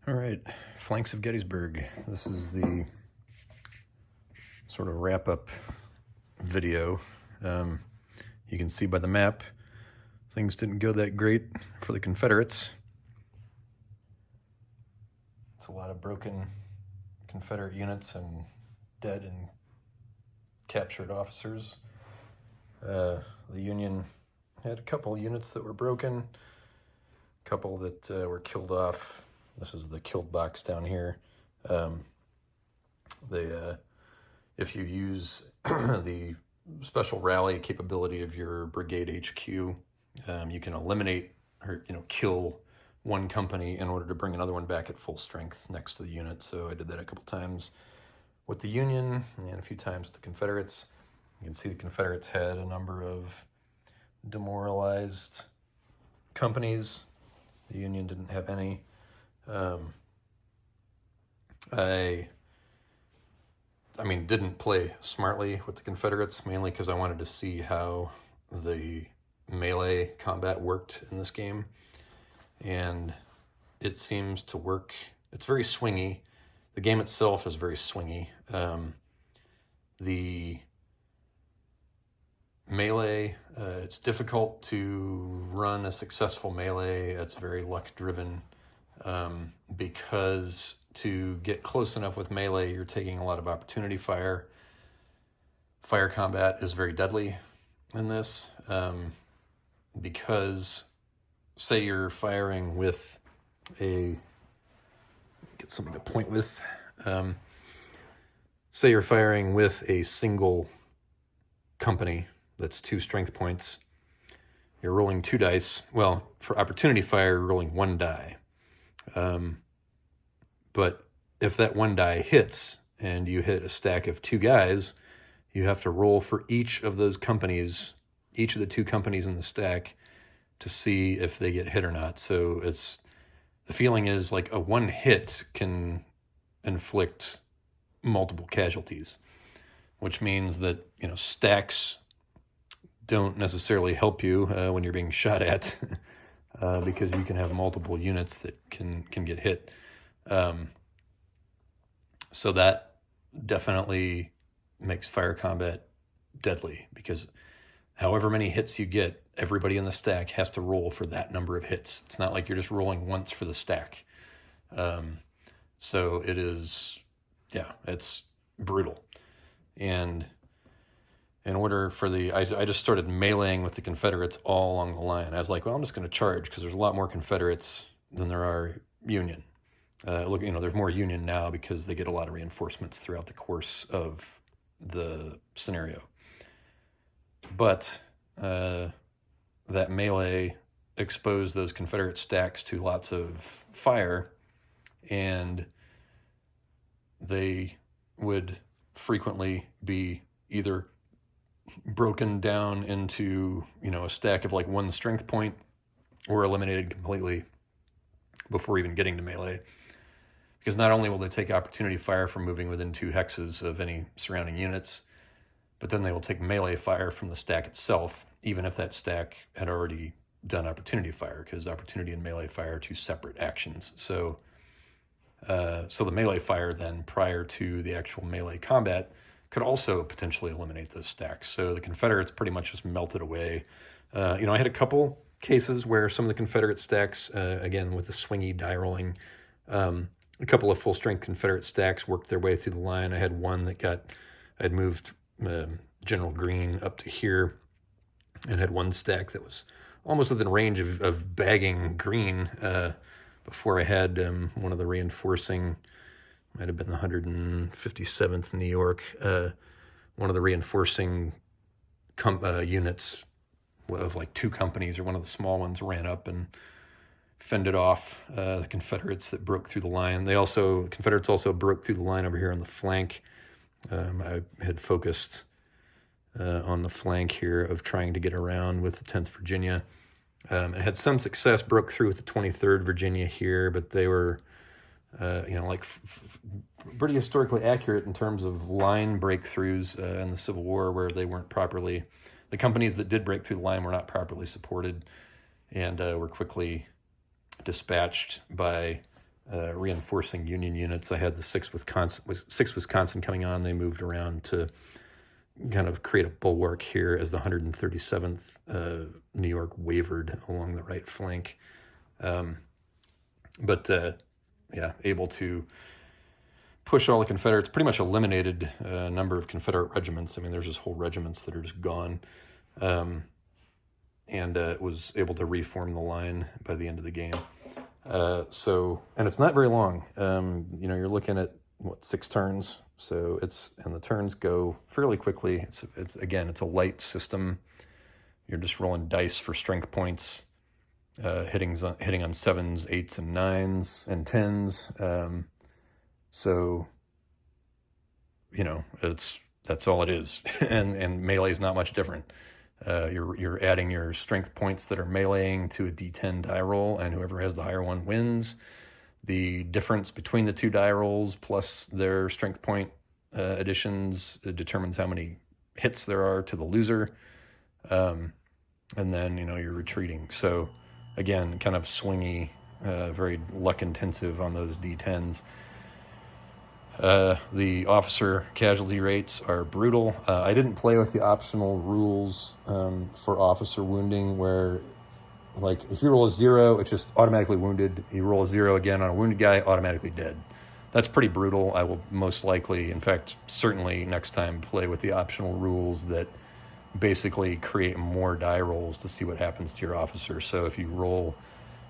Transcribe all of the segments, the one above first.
All right, flanks of Gettysburg. This is the sort of wrap-up video. You can see by the map, things didn't go that great for the Confederates. It's a lot of broken Confederate units and dead and captured officers. The Union had a couple units that were broken, a couple that were killed off. This is the killed box down here. If you use the special rally capability of your brigade HQ, you can eliminate or kill one company in order to bring another one back at full strength next to the unit. So I did that a couple times with the Union and a few times with the Confederates. You can see the Confederates had a number of demoralized companies. The Union didn't have any. I didn't play smartly with the Confederates, mainly because I wanted to see how the melee combat worked in this game. And it seems to work. It's very swingy. The game itself is very swingy. The melee, it's difficult to run a successful melee. It's very luck-driven because to get close enough with melee, you're taking a lot of opportunity fire. Fire combat is very deadly in this because, say you're firing with get something to point with. Say you're firing with a single company that's 2 strength points. You're rolling 2 dice. Well, for opportunity fire, you're rolling 1 die. But if that 1 die hits and you hit a stack of 2 guys, you have to roll for each of those companies, each of the 2 companies in the stack, to see if they get hit or not. So the feeling is like a 1 hit can inflict multiple casualties, which means that stacks don't necessarily help you when you're being shot at because you can have multiple units that can get hit. So that definitely makes fire combat deadly, because however many hits you get, everybody in the stack has to roll for that number of hits. It's not like you're just rolling once for the stack. So it is, it's brutal. And in order for I just started meleeing with the Confederates all along the line. I was like, well, I'm just going to charge because there's a lot more Confederates than there are Union. There's more Union now because they get a lot of reinforcements throughout the course of the scenario. But that melee exposed those Confederate stacks to lots of fire, and they would frequently be either broken down into a stack of like 1 strength point or eliminated completely before even getting to melee. Because not only will they take opportunity fire from moving within 2 hexes of any surrounding units, but then they will take melee fire from the stack itself, even if that stack had already done opportunity fire, because opportunity and melee fire are 2 separate actions. So the melee fire then, prior to the actual melee combat, could also potentially eliminate those stacks. So the Confederates pretty much just melted away. I had a couple cases where some of the Confederate stacks, again with the swingy die rolling, a couple of full-strength Confederate stacks worked their way through the line. I had one that I'd moved General Green up to here and had one stack that was almost within range of bagging Green before I had one of the reinforcing, might have been the 157th New York, one of the reinforcing units of like 2 companies, or one of the small ones, ran up and fended off the Confederates that broke through the line. Confederates also broke through the line over here on the flank. I had focused on the flank here of trying to get around with the 10th Virginia. And had some success, broke through with the 23rd Virginia here, but they were, pretty historically accurate in terms of line breakthroughs in the Civil War, where they weren't properly, the companies that did break through the line were not properly supported and were quickly dispatched by reinforcing Union units. I had the 6th Wisconsin coming on. They moved around to kind of create a bulwark here as the 137th New York wavered along the right flank. Yeah, able to push all the Confederates, pretty much eliminated a number of Confederate regiments. I mean, there's just whole regiments that are just gone. And was able to reform the line by the end of the game. And it's not very long. You're looking at, 6 turns? So and the turns go fairly quickly. It's a light system. You're just rolling dice for strength points, hitting on 7s, 8s, and 9s, and 10s. That's all it is. and melee is not much different. You're adding your strength points that are meleeing to a D10 die roll, and whoever has the higher one wins. The difference between the 2 die rolls plus their strength point additions determines how many hits there are to the loser. And then, you're retreating. So again, kind of swingy, very luck intensive on those D10s. The officer casualty rates are brutal. I didn't play with the optional rules for officer wounding, where, like, if you roll a 0, it's just automatically wounded. You roll a 0 again on a wounded guy, automatically dead. That's pretty brutal. I will most likely, in fact, certainly next time, play with the optional rules that basically create more die rolls to see what happens to your officer. So if you roll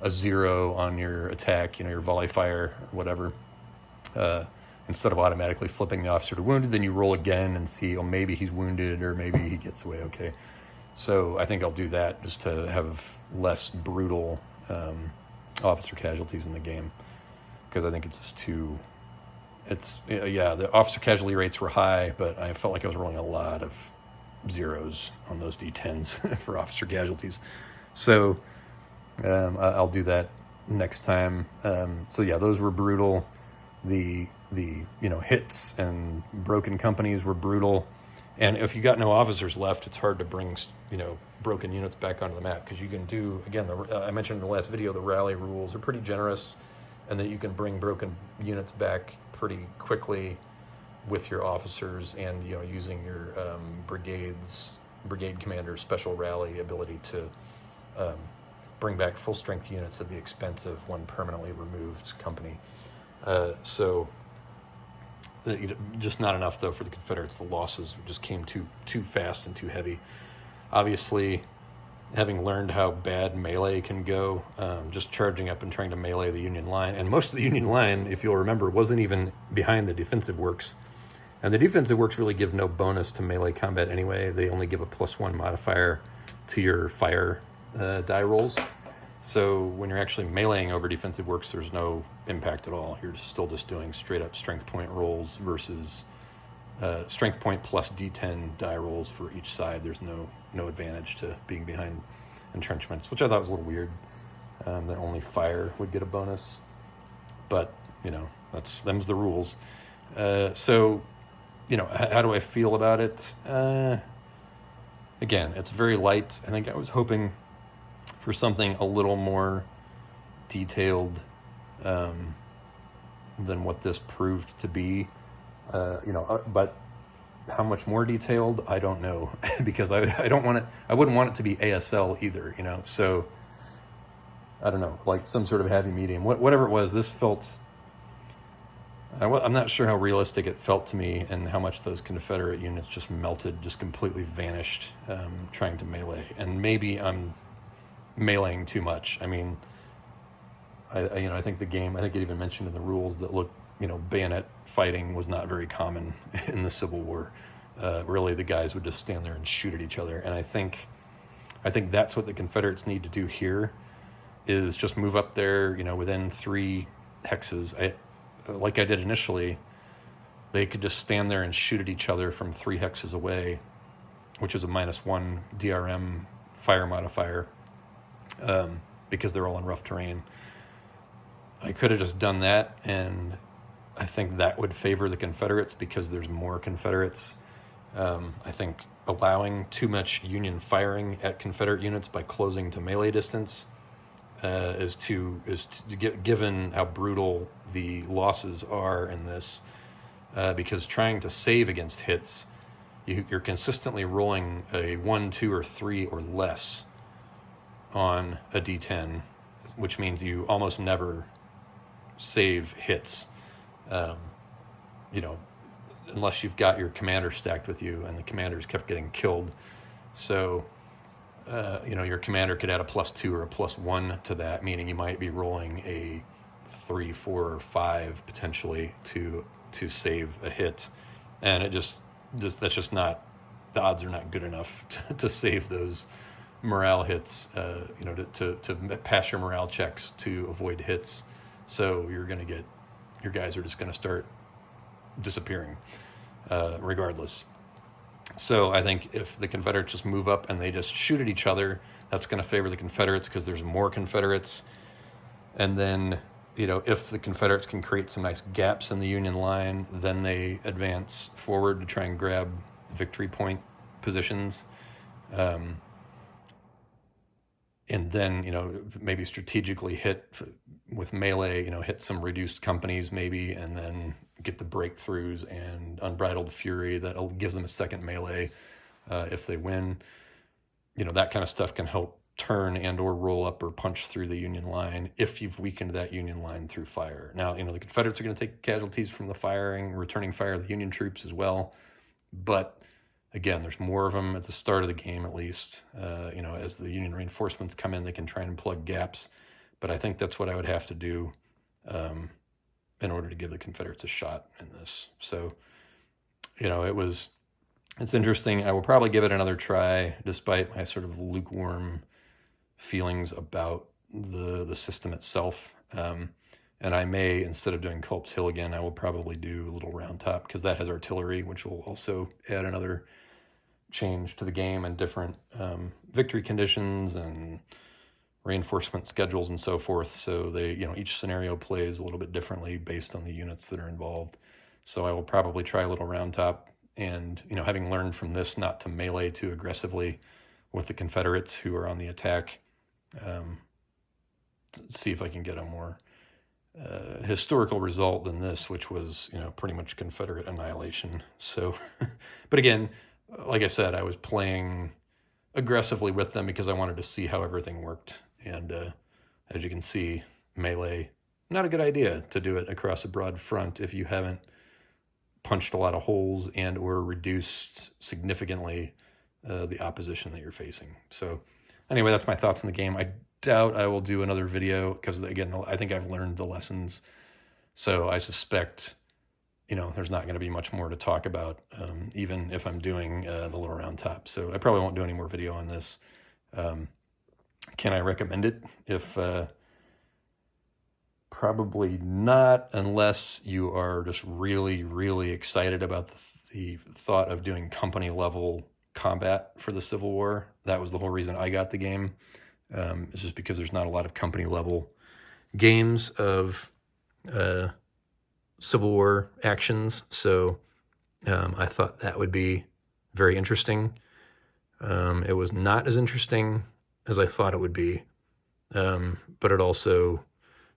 a 0 on your attack, your volley fire, whatever, instead of automatically flipping the officer to wounded, then you roll again and see, maybe he's wounded or maybe he gets away okay. So I think I'll do that just to have less brutal officer casualties in the game, because I think it's just too... the officer casualty rates were high, but I felt like I was rolling a lot of 0s on those D10s for officer casualties. So I'll do that next time. Those were brutal. The hits and broken companies were brutal. And if you got no officers left, it's hard to bring, broken units back onto the map, because you can do, again, I mentioned in the last video, the rally rules are pretty generous, and that you can bring broken units back pretty quickly with your officers and, using your brigade commander special rally ability to bring back full strength units at the expense of one permanently removed company. Just not enough, though, for the Confederates. The losses just came too fast and too heavy. Obviously, having learned how bad melee can go, just charging up and trying to melee the Union line. And most of the Union line, if you'll remember, wasn't even behind the defensive works. And the defensive works really give no bonus to melee combat anyway. They only give a +1 modifier to your fire die rolls. So when you're actually meleeing over defensive works, there's no impact at all. You're still just doing straight up strength point rolls versus strength point plus D10 die rolls for each side. There's no advantage to being behind entrenchments, which I thought was a little weird, that only fire would get a bonus. But, them's the rules. How do I feel about it? Again, it's very light. I think I was hoping for something a little more detailed than what this proved to be. But how much more detailed, I don't know, because I don't want it. I wouldn't want it to be ASL either, So I don't know, like some sort of happy medium. Whatever it was, this felt. I'm not sure how realistic it felt to me, and how much those Confederate units just melted, just completely vanished, trying to melee. And maybe I'm meleeing too much. I mean, I think the game, I think it even mentioned in the rules that bayonet fighting was not very common in the Civil War. Really, the guys would just stand there and shoot at each other. And I think that's what the Confederates need to do here, is just move up there, within 3 hexes. Like I did initially, they could just stand there and shoot at each other from 3 hexes away, which is a -1 DRM fire modifier, because they're all in rough terrain. I could have just done that, and I think that would favor the Confederates because there's more Confederates. I think allowing too much Union firing at Confederate units by closing to melee distance given how brutal the losses are in this, because trying to save against hits, you're consistently rolling a 1, 2, or 3 or less on a D10, which means you almost never save hits. You know, unless you've got your commander stacked with you, and the commanders kept getting killed. So, you know, your commander could add a +2 or a +1 to that, meaning you might be rolling a 3, 4, or 5 potentially to save a hit, and that's just not, the odds are not good enough to save those morale hits. You know, to pass your morale checks to avoid hits. So you're going to get, your guys are just going to start disappearing regardless. So I think if the Confederates just move up and they just shoot at each other, that's going to favor the Confederates because there's more Confederates. And then, you know, if the Confederates can create some nice gaps in the Union line, then they advance forward to try and grab victory point positions. And then, you know, maybe strategically hit with melee, you know, hit some reduced companies maybe, and then get the breakthroughs and unbridled fury that gives them a second melee if they win. You know, that kind of stuff can help turn and or roll up or punch through the Union line if you've weakened that Union line through fire. Now, you know, the Confederates are going to take casualties from the returning fire of the Union troops as well. But again, there's more of them at the start of the game, at least. You know, as the Union reinforcements come in, they can try and plug gaps. But I think that's what I would have to do in order to give the Confederates a shot in this. So, you know, it's interesting. I will probably give it another try, despite my sort of lukewarm feelings about the system itself. And I may, instead of doing Culp's Hill again, I will probably do Little Round Top, because that has artillery, which will also add another change to the game and different victory conditions and reinforcement schedules and so forth. So they, you know, each scenario plays a little bit differently based on the units that are involved. So I will probably try Little Round Top, and, you know, having learned from this not to melee too aggressively with the Confederates who are on the attack, see if I can get a more historical result than this, which was, you know, pretty much Confederate annihilation. So, but again, like I said, I was playing aggressively with them because I wanted to see how everything worked. And as you can see, melee, not a good idea to do it across a broad front if you haven't punched a lot of holes and or reduced significantly the opposition that you're facing. So anyway, that's my thoughts on the game. I doubt I will do another video because, again, I think I've learned the lessons. So I suspect, you know, there's not going to be much more to talk about, even if I'm doing the Little Round Top. So I probably won't do any more video on this. Can I recommend it? If probably not, unless you are just really, really excited about the thought of doing company level combat for the Civil War. That was the whole reason I got the game. It's just because there's not a lot of company level games of Civil War actions. So I thought that would be very interesting. It was not as interesting as I thought it would be. But it also,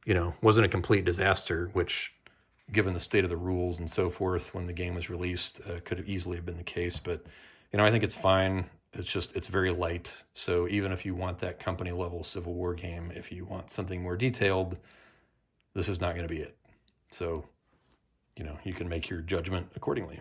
you know, wasn't a complete disaster, which, given the state of the rules and so forth when the game was released, could have easily have been the case. But, you know, I think it's fine. It's just, it's very light. So even if you want that company level Civil War game, if you want something more detailed, this is not going to be it. So, you know, you can make your judgment accordingly.